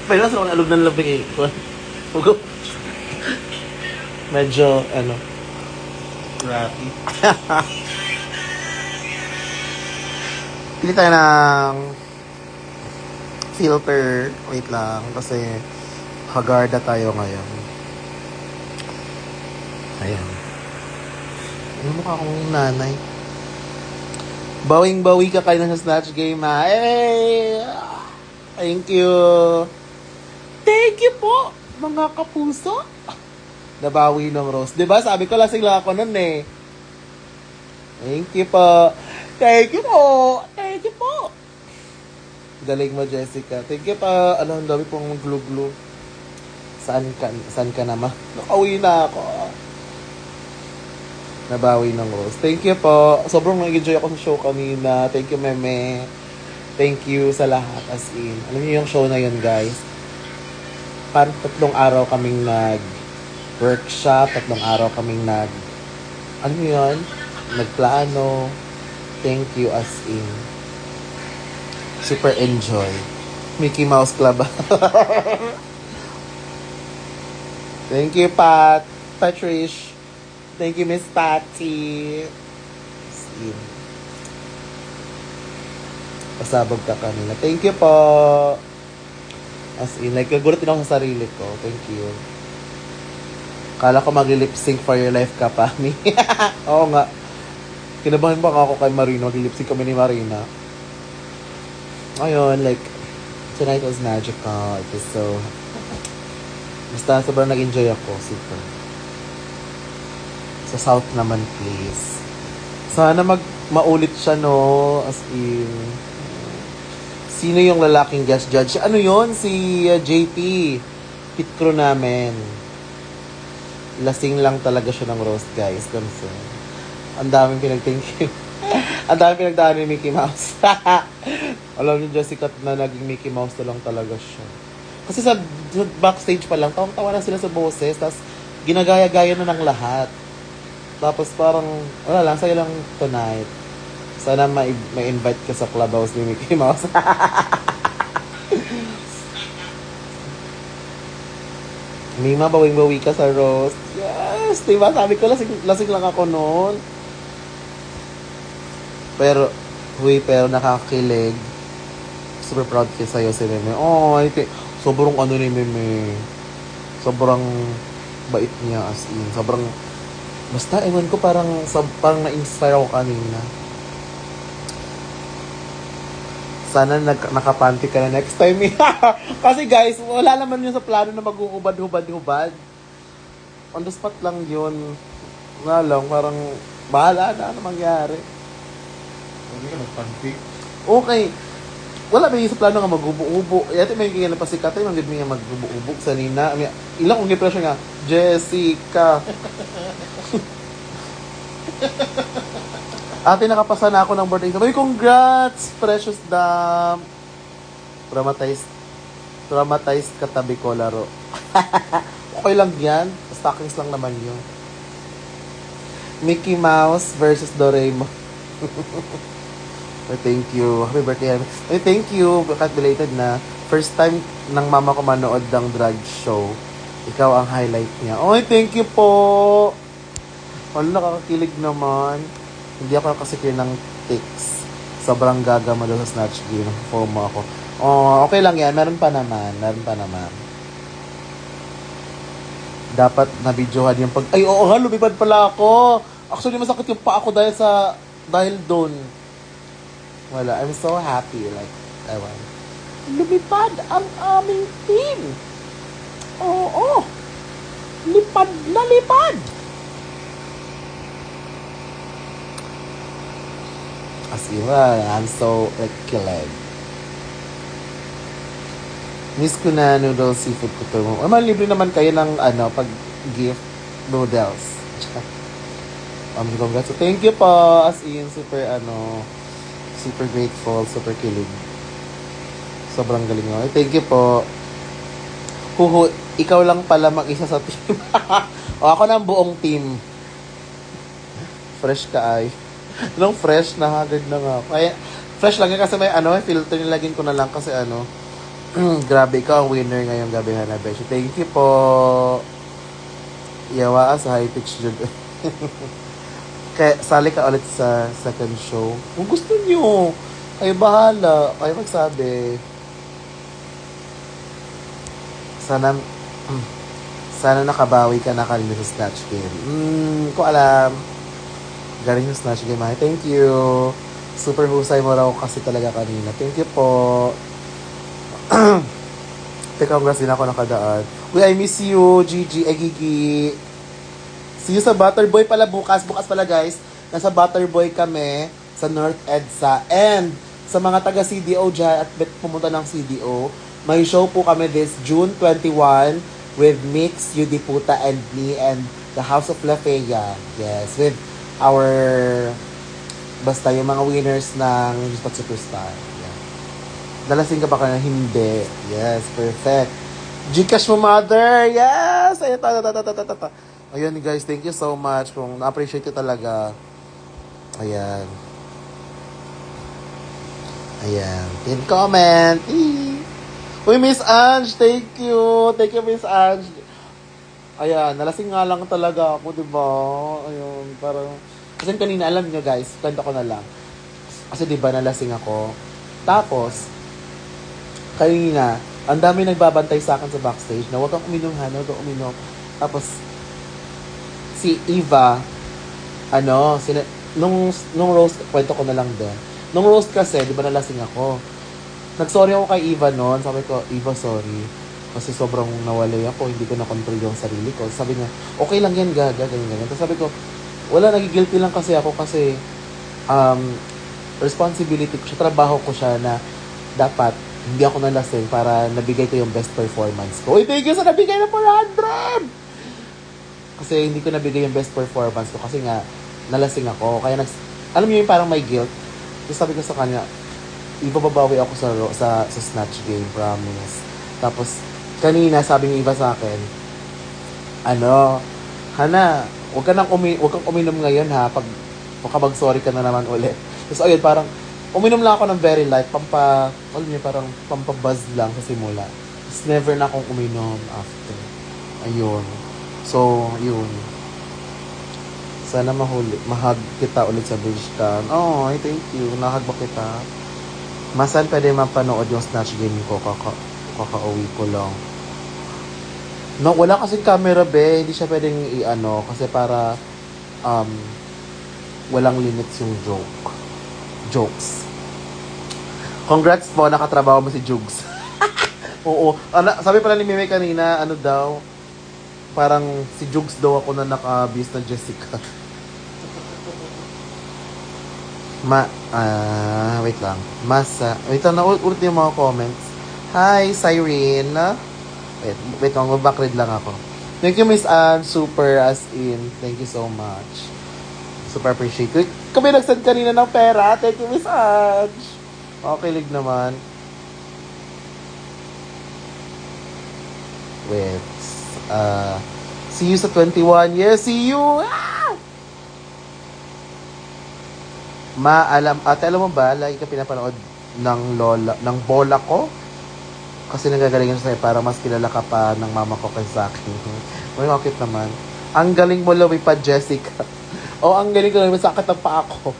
Pero nasa akong alog ng labing eh. Hugo. Medyo, Crappy. pili tayo ng filter. Wait lang, kasi Hagarda tayo ngayon. Ayan. Ano mukha akong nanay? Bawing-bawi ka kayo sa Snatch Game, ha? Hey! Thank you! Thank you po, mga kapuso! Nabawi ng Rose. Diba? Sabi ko lasing lang ako nun eh. Thank you po. Thank you po. Thank you po. Galing mo, Jessica. Thank you pa. Ang dami pong glue-glue. Saan ka naman? Nakauwi na ako. Nabawi ng Rose. Thank you po. Sobrang nag-enjoy ako sa show kanina. Thank you, Meme. Thank you sa lahat. As in. Alam niyo yung show na yun, guys. Parang 3 araw kaming workshop, 3 araw kaming ano yun? Nagplano. Thank you as in. Super enjoy. Mickey Mouse Club. Thank you, Patrish. Thank you, Miss Patty. As in. Pasabog ka kanina. Thank you po. As in, nagulat din ako sa sarili ko. Thank you. Kala ko mag-lip sync for your life ka pa. Oo nga. Kinabahan pa ako kay Marina. Mag-lip sync kami ni Marina. Ayun, tonight was magical. It was so... Basta sobrang nag-enjoy ako. Super. Sa South naman, please. Sana maulit siya, no? As in... Sino yung lalaking guest judge? Ano yon? Si JP. Pit crew namin. Lasing lang talaga siya ng roast, guys. Concern. Ang daming pinag-thank you. Ang daming pinagdaan ni Mickey Mouse. Alam niyo, Jessica, na naging Mickey Mouse na lang talaga siya. Kasi sa backstage pa lang, tawang-tawa na sila sa boses, tapos ginagaya-gaya na ng lahat. Tapos parang, wala lang, sa'yo lang tonight. Sana ma-invite ka sa clubhouse ni Mickey Mouse. Mima, bawing-bawi ka sa roast. Yes! Diba? Sabi ko, lasing lang ako noon. Pero nakakakilig. Super proud kayo sa'yo si Meme. Oh, sobrang ni Meme. Sobrang bait niya as in. Sobrang, basta ewan ko parang na-inspire ako kanina. Sana nakapanty ka na next time. Kasi guys, wala naman yun sa plano na mag-uhubad-hubad-hubad. On the spot lang yun. Wala lang, parang bahala na ano mangyari. Hindi ka nagpanty. Okay. Wala ba yung sa plano nga mag-ubo-ubo. Ito may kaya na pasikat. Ay, manggit mo nga mag-ubo-ubo sa nina. Ilang kong gipresyo nga, Jessica. Ate, nakapasa na ako ng birthday. Sabi, congrats! Precious dam! Traumatized katabi ko laro. Okay lang yan. Stockings lang naman yun. Mickey Mouse versus Doraemon. Thank you. Happy birthday. Thank you. Kahit belated na. First time ng mama ko manood ng drag show. Ikaw ang highlight niya. Oy, thank you po! Wala, nakakakilig naman. Hindi ako nakasikir ng tics. Sobrang gagama doon sa Snatch Game. FOMO ako. Oh, okay lang yan. Meron pa naman. Dapat na-videohan yung pag... Ay, oo nga, lumipad pala ako. Actually, masakit yung pa ako dahil doon. Wala, I'm so happy. Ewan. Lumipad ang aming team. Oo. Lipad na lipad. As in, I'm so kilig. Miss ko na noodles, seafood ko to. Libre naman kayo ng pag gift noodles. Congrats. So, thank you po. As in, super grateful, super kilig. Sobrang galing mo. Thank you po. Huhu, ikaw lang pala mag-isa sa team. O, ako na ang buong team. Fresh ka ay. Nung fresh, nahagad na nga. Kaya, fresh lang yan kasi may filter nilagyan ko na lang kasi Grabe, ikaw ang winner ngayong gabi, Hanabeshi. Thank you po. Yawa sa high pitch jud. Kaya sali ka ulit sa second show. Kung gusto nyo, kayo bahala. Kayo magsabi. Sana, sana nakabawi ka na kanina sa Snatch Game. Ko alam. Galing yung Snatch Game. Ay, thank you. Super husay mo raw kasi talaga kanina. Thank you po. Teka, congrats din ako nakadaan. Uy, I miss you, Gigi. Ay, Gigi. See you sa Butterboy pala bukas. Bukas pala, guys. Nasa Butterboy kami sa North EDSA. And sa mga taga CDO dyan at pumunta ng CDO, may show po kami this June 21 with Mix, Yudi Puta, and me and the House of La Fea. Yes, with our basta yung mga winners ng Just Superstar. Yeah. Dalasing ka ba ka na? Hindi. Yes, perfect. Gcash mo, mother! Yes! Ayun, ta. Ayun, guys, thank you so much. Kung na-appreciate ko talaga. Ayan. Ayan. Pin comment. Uy, Miss Ange, thank you. Thank you, Miss Ange. Ayan, nalasing nga lang talaga ako, di ba? Ayun, parang... Kasi kanina, alam nyo guys, kwento ko na lang. Kasi di ba nalasing ako. Tapos, kanina, ang dami nagbabantay sa akin sa backstage na huwag kang uminom, Hana, huwag kang uminom. Tapos, si Eva, nung roast, kwento ko na lang din. Nung roast kasi, di ba nalasing ako. Nag-sorry ako kay Eva noon. Sabi ko, Eva, sorry. Kasi sobrang nawalay ako. Hindi ko na-control yung sarili ko. Sabi niya, okay lang yan, gaga, ganyan. Tapos sabi ko, wala, nagigilty lang kasi ako kasi responsibility ko siya, trabaho ko siya na dapat hindi ako nalasing para nabigay ko yung best performance ko. Uy, thank you sa nabigay na 400! Kasi hindi ko nabigay yung best performance ko kasi nga, nalasing ako. Kaya alam niyo yung parang may guilt. Tapos sabi ko sa kanya, ibababawi ako sa Snatch Game, promise. Tapos, kanina, sabi ni Eva sa akin, Hana, huwag kang uminom ngayon ha, pag makabag-sorry ka na naman ulit. Tapos, ayun, parang, uminom lang ako ng very light, alam niyo, parang pampabuzz lang sa simula. Tapos, never na akong uminom after. Ayun. So, yun. Sana mahag kita ulit sa Bridgetown. Oh, thank you. Nahag ba kita? Masan pwede mapanood yung Snatch Game ko? Kakauwi ko lang. No, wala kasing camera, be. Hindi siya pwedeng kasi para walang limits yung jokes. Congrats po, nakatrabaho mo si Jugs. Oo. Sabi pala ni Mime kanina, daw, parang si Jugs daw ako na naka-bis na Jessica. Wait lang. Wait lang, ulit yung mga comments. Hi, Cyrene. Wait lang, mag-backread lang ako. Thank you, Miss Anne. Super, as in. Thank you so much. Super appreciate it. Kami nagsend kanina ng pera. Thank you, Miss Anne. Makikilig naman. Wait. See you sa 21. Yes, see you! Ah! Alam mo ba, lagi ka pinapanood ng bola ko? Kasi nagagalingan siya para mas kilala ka pa ng mama ko kaysa akin. May makit naman. Ang galing mo lawi pa, Jessica. Ang galing ko lawi, sakit ang pa ako.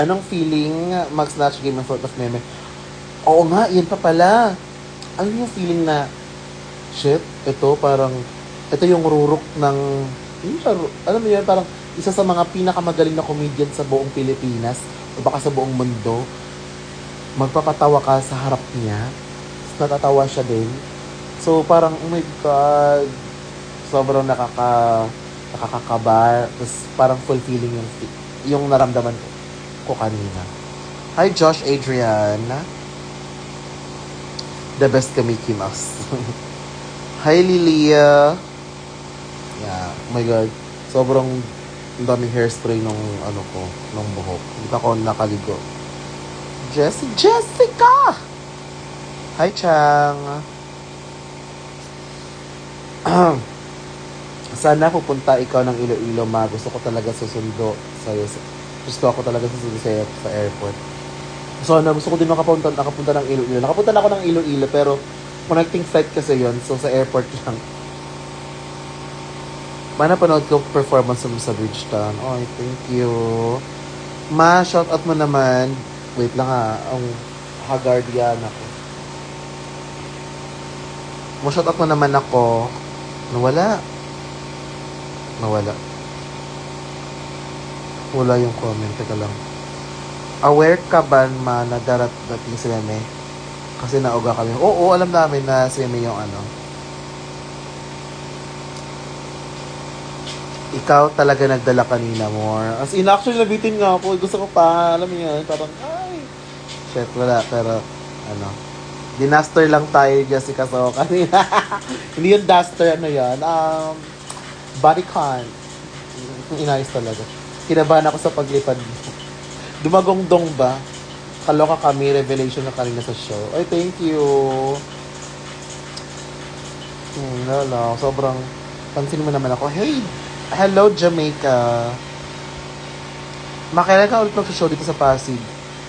Anong feeling mag-snatch game ng sort of meme? Oo nga, yan pa pala. Ano yung feeling na, shit, ito yung rurok ng, alam mo yan, parang, isa sa mga pinakamagaling na comedian sa buong Pilipinas o baka sa buong mundo, magpapatawa ka sa harap niya, tapos natatawa siya din. So, parang, oh my God, sobrang nakakakaba, tapos parang fulfilling yung naramdaman ko kanina. Hi, Josh Adrian. The best ka, Mickey Mouse. Hi, Lilia. Yeah, oh my God, sobrang ang daming hairspray nung buhok. Hindi pa ako nakaligo. Jessica! Hi, Chang! Sana pupunta ikaw ng Iloilo, ma. Gusto ko talaga susundo sa'yo. Gusto ako talaga susundo sa'yo sa airport. So, gusto ko din nakapunta ng Iloilo. Nakapunta na ako ng Iloilo, pero connecting flight kasi yon. So, sa airport lang. Napanood ko performance mo sa Bridgetown. Oy, thank you. Ma, shoutout mo naman. Wait lang ha. Ang Hagardian ako. Shoutout mo naman ako. Nawala. Wala yung comment. Teka lang. Aware ka ba ma na dating si Meme? Kasi nauga kami. Oo, alam namin na si Meme yung ano. Ikaw talaga nagdala kanina more. As in, actually, nabitin nga ako. Gusto ko pa, alam mo yun, parang, ay, shit, wala. Pero, ano, dinaster lang tayo, Jessica, so kanina. Hindi yung duster, ano yan, bodycon. Inayos talaga. Kinabahan ako sa paglipad mo. Dumagongdong ba? Kaloka kami, revelation na kanina sa show. Ay, thank you. Lala, sobrang, pansin mo naman ako, hey, hello, Jamaica. Makailan ka ulit mag-show dito sa Pasig?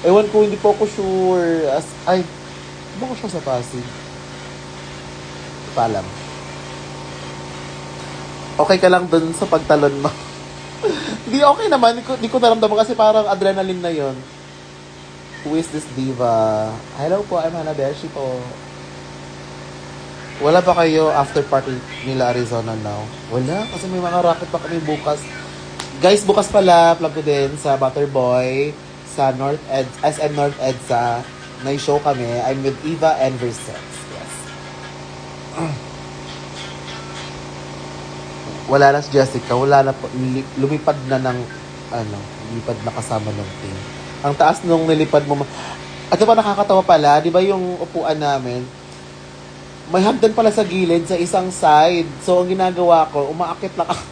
Ewan ko, hindi po ako sure. Hindi ko sure sa Pasig. Paalam. Okay ka lang dun sa pagtalon mo. Hindi, okay naman. Hindi ko naramdaman kasi parang adrenaline na yon. Who is this diva? Hello po, I'm Hannah Beshi po. Wala ba kayo after party nila Arizona now? Wala, kasi may mga racket pa kami bukas. Guys, bukas pala, plug ko din sa Butterboy, sa SM North EDSA. May show kami. I'm with Eva and Versex. Yes. Wala na si Jessica. Wala na po. Lumipad na ng, lumipad na kasama ng team. Ang taas nung nilipad mo. At pa nakakatawa pala, di ba yung upuan namin, may hagdan pala sa gilid sa isang side. So, ang ginagawa ko, umaakit lang ako.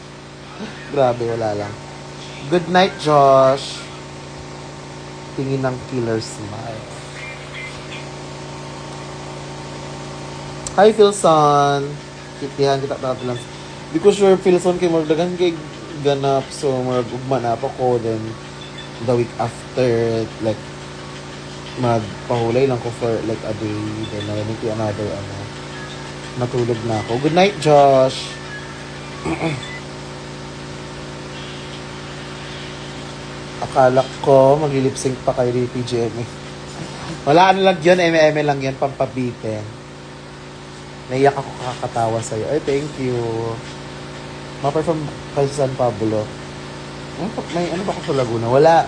Grabe, wala lang. Good night, Josh. Tingin ng killer smile. Hi, Philson. Kitihan kita natin lang. Di ko sure, Philson, kay Mordagan kay ganap. So, mag-ugmanap ako. Then, the week after, like, magpahulay lang ko for like a day. Then, narinig ko another, natulog na ako. Good night, Josh. Akala ko mag-lip-sync pa kay PGMA. Wala ano lang yun, eme lang yan, pampabitin. Naiyak ako kakatawa sa'yo. Ay, thank you. Ma-perform kay San Pablo. May ano ba ako sa Laguna? Wala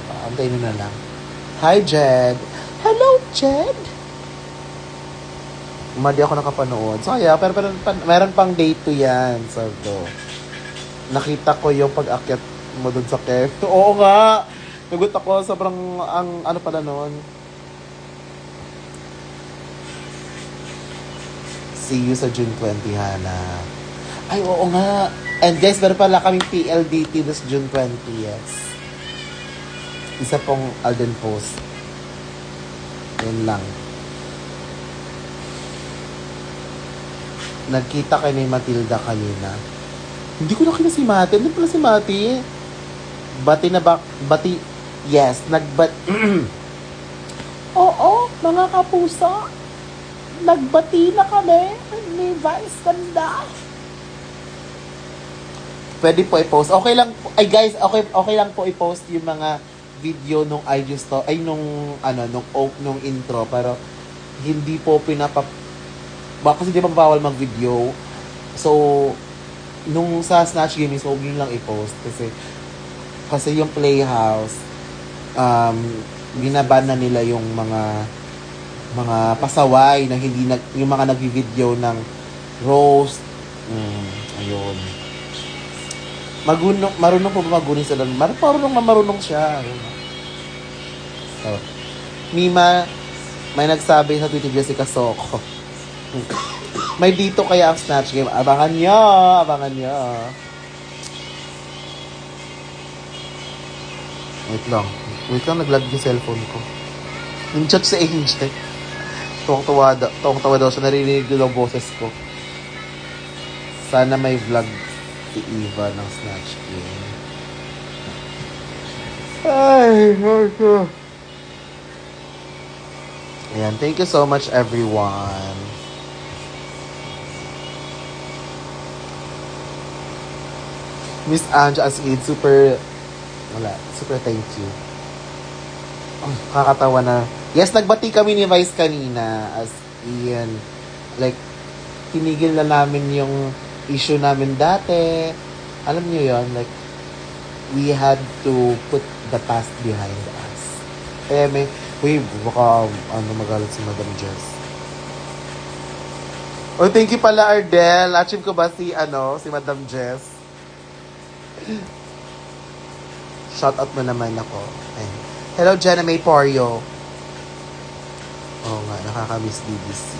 pa. Antayin nyo na lang. Hi, Jed. Hello, Jed. Hindi ako nakapanood. So, kaya, pero meron pang day 2 yan. So, nakita ko yung pag-akyat mo dun sa Kev. Oo nga! Nagut ako. Sobrang, ano pala noon. See you sa June 20, Hana. Ay, oo nga. And guys, meron pala kaming PLDT this June 20, yes. Isa pong Alden Post. Yun lang. Nagkita kay ni Matilda kanina. Hindi ko nakita si Mati. Ano pala si Mati? Bati, yes, Oo, mga kapuso. Nagbati na kami ni Vice Ganda. Pwede po i-post. Okay lang po. Ay guys, okay lang po i-post yung mga video nung IG store, nung intro, pero hindi po kasi di ba bawal mag-video. So, nung sa Snatch Gaming, so huwag yun lang i-post kasi yung Playhouse, binaban na nila yung mga pasaway na yung mga nag-video ng roast. Ayun. Marunong po ba magunin sila? Marunong siya. So, Mima, may nagsabi sa Twitter, Jessica Soco. May dito kaya ang Snatch Game. Abangan nyo. Wait lang, naglag yung cellphone ko. Yung chat sa Angel. Tuwang-tawa daw siya. Narinig daw boses ko. Sana may vlog si Eva ng Snatch Game. Ay, Ayan, thank you so much everyone. Miss Ange, as in, super thank you. Kakatawa na. Yes, nagbati kami ni Vice kanina. As in, like, tinigil na namin yung issue namin dati. Alam niyo yon, like, we had to put the past behind us. Eh, baka, magalit si Madam Jess. Oh, thank you pala, Ardel. Achieve ko ba si Madam Jess? Shout out mo naman ako. Ayun. Hello, Jenna May Porio. Oo nga, nakaka-miss BBC.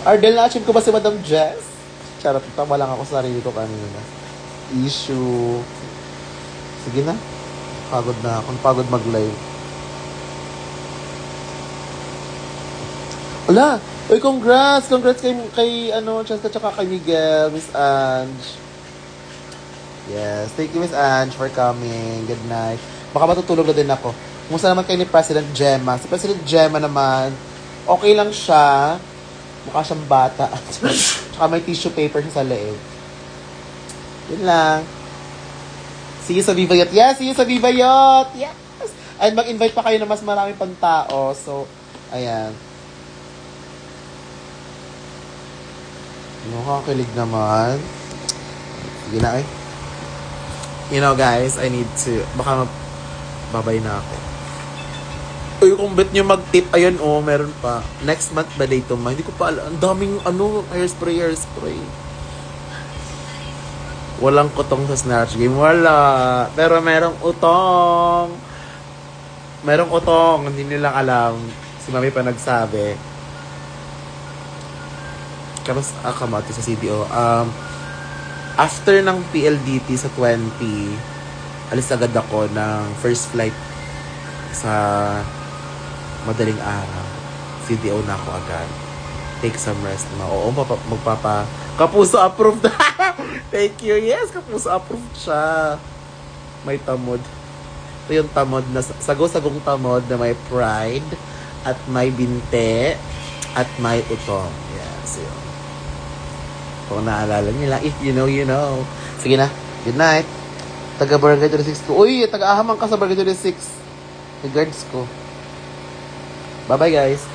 Ardel, na-achieve ko ba si Madam Jess? Charot, tama lang ako sa sarili ko kanina. Issue. Sige na. Pagod na ako. Pagod mag-live. Ala! Uy, congrats! Congrats kay Cheska tsaka kay Miguel, Miss Ange. Yes, thank you Miss Ange for coming. Good night. Baka matutulog na din ako. Kumusta naman kayo ni President Gemma? Si President Gemma naman, okay lang siya. Mukha siyang bata. Tsaka may tissue paper siya sa leeg. Yun lang. See you sa Viva Yacht. Yes, see you sa Viva Yacht. Yes! And mag-invite pa kayo na mas marami pang tao. So, ayan. Nakakakilig naman. Sige na eh. You know guys, I need to, baka babay na ako. Uy, kung bet nyo mag-tip, ayun meron pa. Next month ba dito ma? Hindi ko pa alam. Ang daming hairspray. Walang kutong sa Snatch Game. Wala. Pero merong utong. Hindi nila alam. Si Mami pa nagsabi. Karos kamati sa CDO. After ng PLDT sa 20, alis agad ako ng first flight sa madaling araw. CDO na ako agad. Take some rest na. Oo, Kapuso approved. Thank you. Yes, Kapuso approved siya. May tamod. Ito yung tamod na, sago-sagong tamod na may pride at may binte at may utong. Yes, yun. Kung naalala nila, if you know, you know. Sige na. Good night. Taga Barangay 26 ko. Uy, taga-ahamang ka sa Barangay 26. Regards ko. Bye-bye, guys.